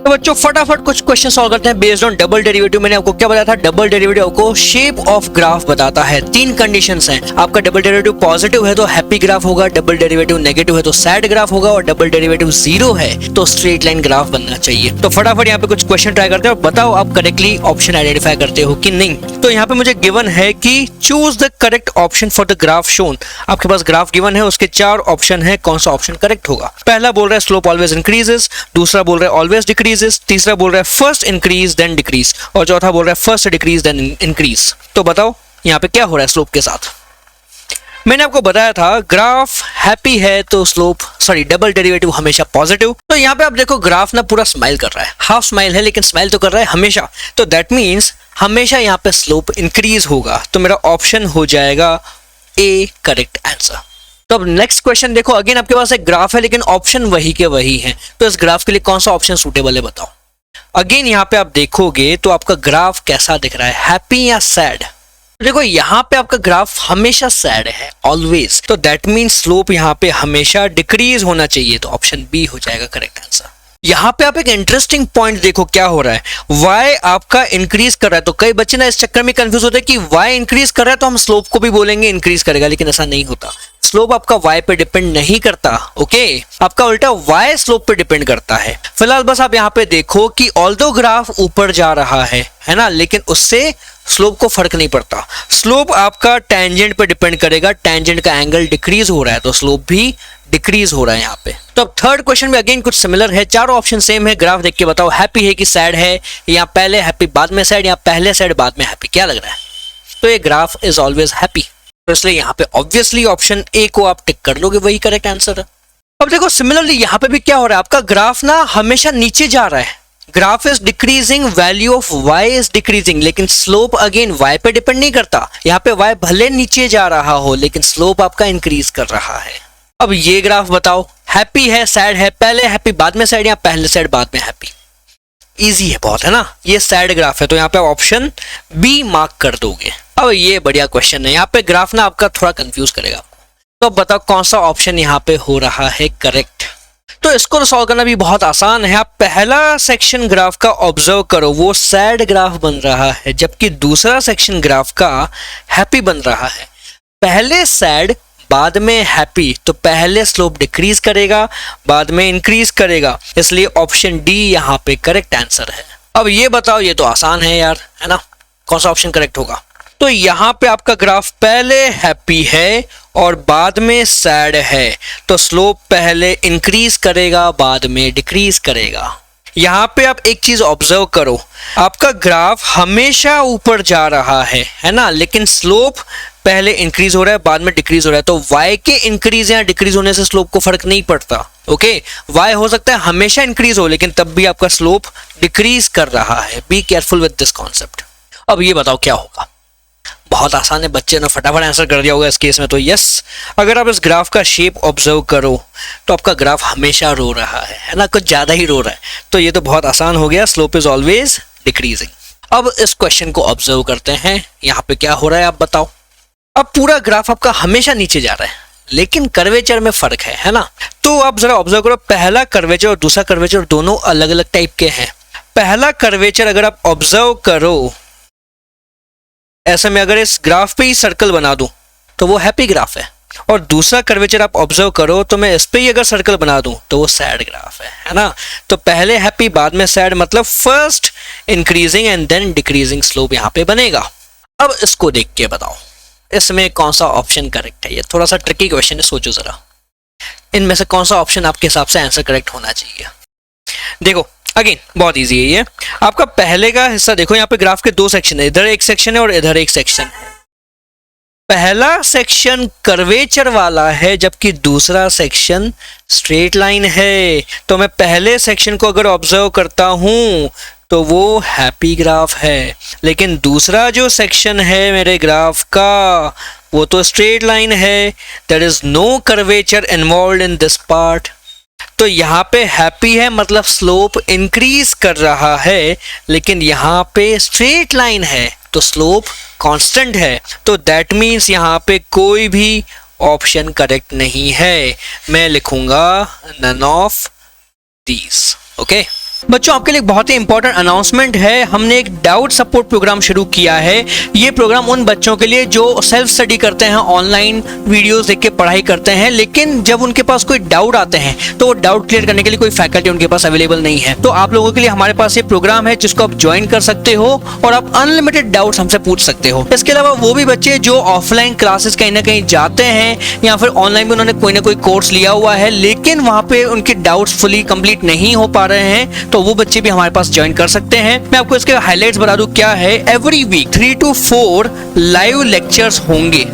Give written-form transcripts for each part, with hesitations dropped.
तो बच्चों फटाफट कुछ क्वेश्चन सॉल्व करते हैं बेस्ड ऑन डबल डेरिवेटिव। मैंने आपको क्या बताया था, डबल डेरिवेटिव को शेप ऑफ ग्राफ बताता है। तीन कंडीशंस हैं, आपका डबल डेरिवेटिव पॉजिटिव है तो हैप्पी ग्राफ होगा, डबल डेरिवेटिव नेगेटिव है तो सैड ग्राफ होगा, और डबल डेरिवेटिव जीरो है तो स्ट्रेट लाइन ग्राफ बनना चाहिए। तो फटाफट यहाँ पे कुछ क्वेश्चन ट्राई करते हैं और बताओ आप करेक्टली ऑप्शन आइडेंटिफाई करते हो कि नहीं। तो यहाँ पे मुझे गिवन है कि choose the correct option for the graph shown. आपके पास ग्राफ गिवन है, उसके चार ऑप्शन है, कौन सा ऑप्शन करेक्ट होगा। पहला बोल रहा है स्लोप ऑलवेज इंक्रीजेस, दूसरा बोल रहा है ऑलवेज डिक्रीजेस, तीसरा बोल रहा है फर्स्ट इंक्रीज देन डिक्रीज, और चौथा बोल रहा है फर्स्ट डिक्रीज देन इंक्रीज। तो बताओ यहाँ पे क्या हो रहा है स्लोप के साथ। मैंने आपको बताया था ग्राफ हैप्पी है तो डबल डेरिवेटिव हमेशा पॉजिटिव। तो यहाँ पे आप देखो ग्राफ ना पूरा स्माइल कर रहा है, हाफ स्माइल है लेकिन स्माइल तो कर रहा है हमेशा, तो दैट मीन्स हमेशा यहाँ पे स्लोप इंक्रीज होगा। तो मेरा ऑप्शन हो जाएगा ए करेक्ट आंसर। तो अब नेक्स्ट क्वेश्चन देखो, अगेन आपके पास एक ग्राफ है लेकिन ऑप्शन वही के वही है, तो इस ग्राफ के लिए कौन सा ऑप्शन सूटेबल है बताओ। अगेन यहाँ पे आप देखोगे तो आपका ग्राफ कैसा दिख रहा है, हैप्पी या सैड। देखो यहाँ पे आपका ग्राफ हमेशा सैड है ऑलवेज, तो दैट मीन्स स्लोप यहाँ पे हमेशा डिक्रीज होना चाहिए, तो ऑप्शन बी हो जाएगा करेक्ट आंसर। यहाँ पे आप एक इंटरेस्टिंग पॉइंट देखो क्या हो रहा है, y आपका इंक्रीज कर रहा है। तो कई बच्चे ना इस चक्कर में कंफ्यूज होते हैं कि y इंक्रीज कर रहा है तो हम स्लोप को भी बोलेंगे इंक्रीज करेगा, लेकिन ऐसा नहीं होता। स्लोप आपका y पे डिपेंड नहीं करता, ओके आपका उल्टा y स्लोप पे डिपेंड करता है। फिलहाल बस आप यहाँ पे देखो कि ऑल्दो ग्राफ ऊपर जा रहा है ना, लेकिन उससे स्लोप को फर्क नहीं पड़ता। स्लोप आपका टेंजेंट पे डिपेंड करेगा, टेंजेंट का एंगल डिक्रीज हो रहा है तो स्लोप भी डिक्रीज हो रहा है यहाँ पे। तो अब थर्ड क्वेश्चन में अगेन कुछ सिमिलर है, चारों ऑप्शन सेम है। ग्राफ देख के बताओ हैप्पी है कि सैड है, या पहले हैप्पी बाद में सैड, या पहले सैड बाद में हैप्पी, क्या लग रहा है। तो ये ग्राफ इज ऑलवेज हैप्पी, तो इसलिए यहाँ पे ऑब्वियसली ऑप्शन ए को आप टिक कर लोगे, वही करेक्ट आंसर है। अब देखो सिमिलरली यहाँ पे भी क्या हो रहा है, आपका ग्राफ ना हमेशा नीचे जा रहा है, graph is decreasing, value of y is decreasing, लेकिन स्लोप अगेन y पे डिपेंड नहीं करता। यहाँ पे y भले नीचे जा रहा हो लेकिन स्लोप आपका इंक्रीज कर रहा है। अब ये ग्राफ बताओ हैप्पी है सैड है, पहले हैप्पी बाद में सैड, या पहले सैड बाद में हैप्पी। इजी है बहुत, है ना। ये सैड ग्राफ है तो यहाँ पे ऑप्शन बी मार्क कर दोगे। अब ये बढ़िया क्वेश्चन है, यहाँ पे ग्राफ ना आपका थोड़ा कंफ्यूज करेगा आपको। तो अब बताओ कौन सा ऑप्शन यहाँ पे हो रहा है करेक्ट। तो इसको तो सॉल्व करना भी बहुत आसान है। आप पहला सेक्शन ग्राफ का ऑब्जर्व करो, वो सैड ग्राफ बन रहा है, जबकि दूसरा सेक्शन ग्राफ का हैप्पी बन रहा है। पहले सैड बाद में हैप्पी, तो पहले स्लोप डिक्रीज करेगा बाद में इंक्रीज करेगा, इसलिए ऑप्शन डी यहाँ पे करेक्ट आंसर है। अब ये बताओ, ये तो आसान है यार, है ना, कौन सा ऑप्शन करेक्ट होगा। तो यहाँ पे आपका ग्राफ पहले हैप्पी है और बाद में सैड है, तो स्लोप पहले इंक्रीज करेगा बाद में डिक्रीज करेगा। यहाँ पे आप एक चीज ऑब्जर्व करो, आपका ग्राफ हमेशा ऊपर जा रहा है ना, लेकिन स्लोप पहले इंक्रीज हो रहा है बाद में डिक्रीज हो रहा है। तो y के इंक्रीज या डिक्रीज होने से स्लोप को फर्क नहीं पड़ता, ओके y हो सकता है हमेशा इंक्रीज हो लेकिन तब भी आपका स्लोप डिक्रीज कर रहा है। Be careful with this concept. अब ये बताओ क्या होगा, बहुत आसान है, बच्चे ने फटाफट आंसर कर दिया होगा इस केस में। तो यस, अगर आप इस ग्राफ का शेप ऑब्जर्व करो तो आपका ग्राफ हमेशा रो रहा है ना, कुछ ज्यादा ही रो रहा है। तो ये तो बहुत आसान हो गया, स्लोप इज ऑलवेज डिक्रीजिंग। अब इस क्वेश्चन को ऑब्जर्व करते हैं, यहाँ पे क्या हो रहा है आप बताओ। अब पूरा ग्राफ आपका हमेशा नीचे जा रहा है लेकिन कर्वेचर में फर्क है ना। तो आप जरा ऑब्जर्व करो, पहला कर्वेचर और दूसरा कर्वेचर दोनों अलग अलग टाइप के हैं। पहला कर्वेचर अगर आप ऑब्जर्व करो, ऐसे में अगर इस ग्राफ पे ही सर्कल बना दूं तो वो हैप्पी ग्राफ है, और दूसरा कर्वेचर आप ऑब्जर्व करो तो मैं इस पे ही अगर सर्कल बना दूं तो वो सैड ग्राफ है ना। तो पहले हैप्पी बाद में सैड, मतलब first increasing and then decreasing slope यहाँ पे बनेगा। अब इसको देख के बताओ इसमें कौन सा ऑप्शन करेक्ट है। ये थोड़ा सा ट्रिकी क्वेश्चन है, सोचो जरा इनमें से कौन सा ऑप्शन आपके हिसाब से आंसर करेक्ट होना चाहिए। देखो अगेन बहुत इजी है ये। आपका पहले का हिस्सा देखो, यहाँ पे ग्राफ के दो सेक्शन है, इधर एक सेक्शन है और इधर एक सेक्शन है। पहला सेक्शन कर्वेचर वाला है जबकि दूसरा सेक्शन स्ट्रेट लाइन है। तो मैं पहले सेक्शन को अगर ऑब्जर्व करता हूं तो वो हैप्पी ग्राफ है, लेकिन दूसरा जो सेक्शन है मेरे ग्राफ का वो तो स्ट्रेट लाइन है। There is no curvature involved in this part. तो यहाँ पे हैप्पी है मतलब स्लोप इंक्रीज कर रहा है, लेकिन यहाँ पे स्ट्रेट लाइन है तो स्लोप कांस्टेंट है। तो दैट मीन्स यहाँ पे कोई भी ऑप्शन करेक्ट नहीं है। मैं लिखूंगा नन ऑफ दीज, ओके। बच्चों आपके लिए बहुत ही इंपॉर्टेंट अनाउंसमेंट है, हमने एक डाउट सपोर्ट प्रोग्राम शुरू किया है। ये प्रोग्राम उन बच्चों के लिए जो सेल्फ स्टडी करते हैं, ऑनलाइन वीडियोस देख के पढ़ाई करते हैं, लेकिन जब उनके पास कोई डाउट आते हैं तो वो डाउट क्लियर करने के लिए कोई फैकल्टी उनके पास अवेलेबल नहीं है। तो आप लोगों के लिए हमारे पास ये प्रोग्राम है जिसको आप ज्वाइन कर सकते हो और आप अनलिमिटेड डाउट्स हमसे पूछ सकते हो। इसके अलावा वो भी बच्चे जो ऑफलाइन क्लासेस कहीं ना कहीं जाते हैं या फिर ऑनलाइन भी उन्होंने कोई ना कोई कोर्स लिया हुआ है लेकिन वहां पे उनके डाउट्स फुली कंप्लीट नहीं हो पा रहे हैं, तो वो बच्चे भी हमारे पास ज्वाइन कर सकते हैं। मैं आपको इसके हाइलाइट्स बता दूं क्या है। Every week 3 to 4 live lectures होंगे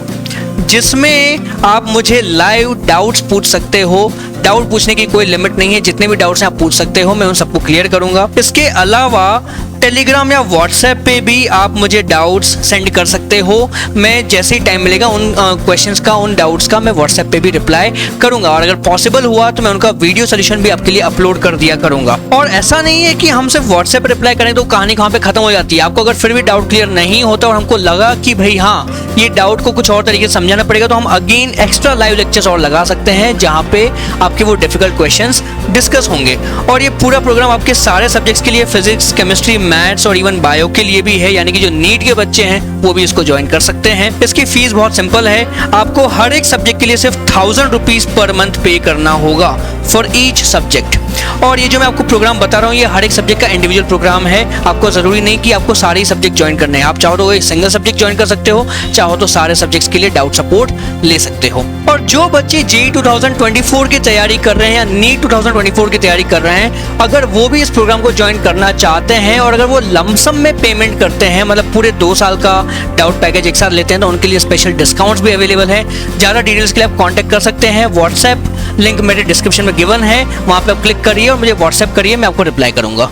जिसमें आप मुझे लाइव डाउट्स पूछ सकते हो। डाउट पूछने की कोई लिमिट नहीं है, जितने भी डाउट्स हैं आप पूछ सकते हो, मैं उन सबको क्लियर करूंगा। इसके अलावा टेलीग्राम या व्हाट्सएप पे भी आप मुझे डाउट्स सेंड कर सकते हो। मैं जैसे ही टाइम मिलेगा उन क्वेश्चंस का, उन डाउट्स का मैं व्हाट्सएप पे भी रिप्लाई करूंगा और अगर पॉसिबल हुआ तो मैं उनका वीडियो सोल्यूशन भी आपके लिए अपलोड कर दिया करूंगा। और ऐसा नहीं है कि हम सिर्फ व्हाट्सएप पे रिप्लाई करें तो कहानी कहाँ पे खत्म हो जाती है। आपको अगर फिर भी डाउट क्लियर नहीं होता और हमको लगा कि भाई हाँ ये डाउट को कुछ और तरीके से समझाना पड़ेगा, तो हम अगेन एक्स्ट्रा लाइव लेक्चर्स और लगा सकते हैं जहाँ पे आपके वो डिफिकल्ट क्वेश्चंस डिस्कस होंगे। और ये पूरा प्रोग्राम आपके सारे सब्जेक्ट्स के लिए, फिजिक्स, केमिस्ट्री, मैथ्स और इवन बायो के लिए भी है, यानी कि जो नीट के बच्चे हैं वो भी इसको ज्वाइन कर सकते हैं। इसकी फीस बहुत सिंपल है, आपको हर एक सब्जेक्ट के लिए सिर्फ 1000 रुपीज पर मंथ पे करना होगा फॉर ईच सब्जेक्ट। और ये जो मैं आपको प्रोग्राम बता रहा हूँ ये हर एक सब्जेक्ट का इंडिविजुअल प्रोग्राम है। आपको जरूरी नहीं कि आपको सारे सब्जेक्ट ज्वाइन करने हैं, आप चाहो तो एक सिंगल सब्जेक्ट ज्वाइन कर सकते हो, चाहो तो सारे सब्जेक्ट्स के लिए डाउट सपोर्ट ले सकते हो। और जो बच्चे जेईई 2024 की तैयारी कर रहे हैं या नीट 2024 की तैयारी कर रहे हैं, अगर वो भी इस प्रोग्राम को ज्वाइन करना चाहते हैं और अगर वो लमसम में पेमेंट करते हैं, मतलब पूरे 2 साल का डाउट पैकेज एक साथ लेते हैं, तो उनके लिए स्पेशल डिस्काउंट्स भी अवेलेबल है। ज़्यादा डिटेल्स के लिए आप कॉन्टैक्ट कर सकते हैं। व्हाट्सएप लिंक मेरे डिस्क्रिप्शन में गिवन है, वहाँ पे आप क्लिक करिए और मुझे व्हाट्सएप करिए, मैं आपको रिप्लाई करूंगा।